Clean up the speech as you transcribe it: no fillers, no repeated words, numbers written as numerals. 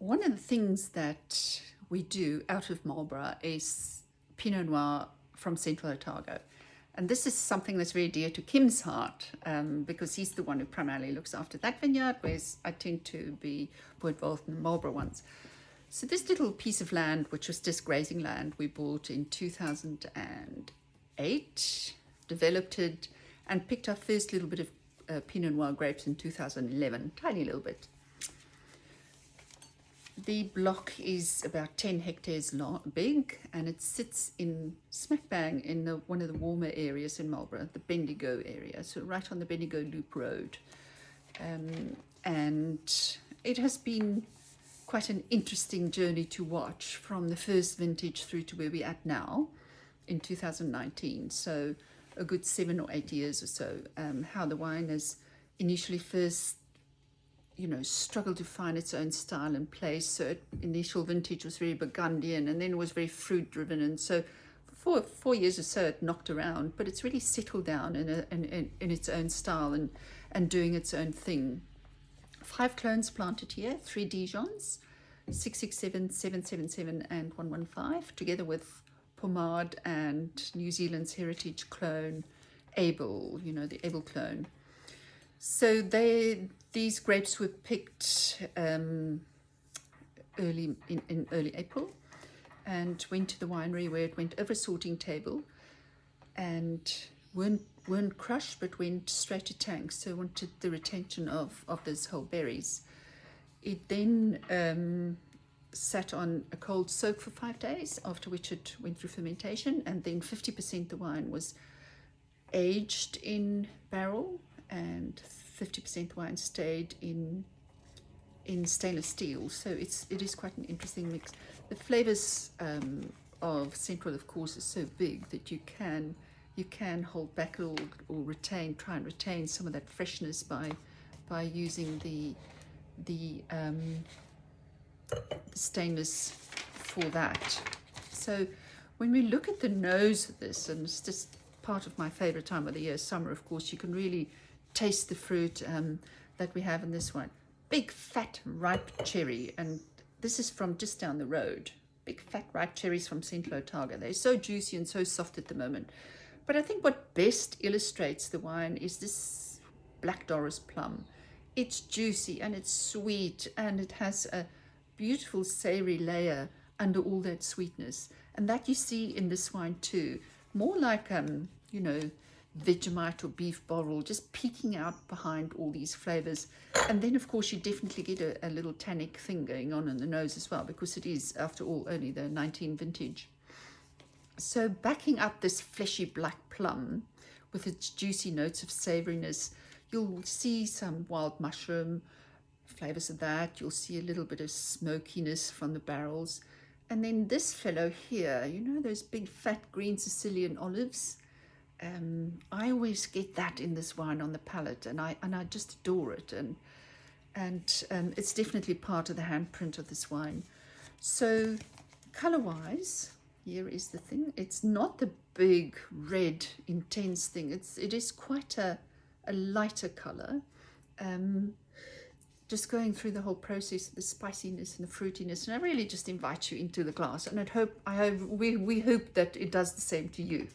One of the things that we do out of Marlborough is Pinot Noir from Central Otago. And this is something that's very dear to Kim's heart, because he's the one who primarily looks after that vineyard, whereas I tend to be more involved in the Marlborough ones. So this little piece of land, which was just grazing land, we bought in 2008, developed it, and picked our first little bit of Pinot Noir grapes in 2011, tiny little bit. The block is about 10 hectares big, and it sits in smack bang in one of the warmer areas in Marlborough, the Bendigo area, so right on the Bendigo Loop Road. And it has been quite an interesting journey to watch from the first vintage through to where we're at now in 2019. So a good 7 or 8 years or so, how the wine has initially first struggled to find its own style and place. So initial vintage was very Burgundian, and then it was very fruit driven, and so for 4 years or so it knocked around, but it's really settled down in its own style and doing its own thing. 5 clones planted here, 3 Dijons, 667, 777 and 115, together with Pomard and New Zealand's heritage clone Abel, the Abel clone. So these grapes were picked early in early April, and went to the winery where it went over a sorting table, and weren't crushed but went straight to tank. So wanted the retention of those whole berries. It then sat on a cold soak for 5 days, after which it went through fermentation, and then 50% the wine was aged in barrel, and 50% wine stayed in stainless steel. So it is quite an interesting mix. The flavors of Central, of course, is so big that you can hold back a little, or try and retain some of that freshness by using the stainless for that. So when we look at the nose of this, and it's just part of my favorite time of the year, summer, of course, you can really taste the fruit that we have in this one. Big fat ripe cherry, and this is from just down the road. Big fat ripe cherries from Central Otago. They're so juicy and so soft at the moment. But I think what best illustrates the wine is this Black Doris plum. It's juicy and it's sweet, and it has a beautiful savory layer under all that sweetness, and that you see in this wine too. More like Vegemite or beef bovril, just peeking out behind all these flavors. And then of course you definitely get a little tannic thing going on in the nose as well, because it is, after all, only the 19 vintage. So backing up this fleshy black plum with its juicy notes of savoriness, you'll see some wild mushroom flavors of that. You'll see a little bit of smokiness from the barrels. And then this fellow here, those big fat green Sicilian olives. I always get that in this wine on the palate, and I just adore it, and it's definitely part of the handprint of this wine. So color wise, here is the thing. It's not the big red intense thing. It is quite a lighter color. Just going through the whole process of the spiciness and the fruitiness, and I really just invite you into the glass, and we hope that it does the same to you.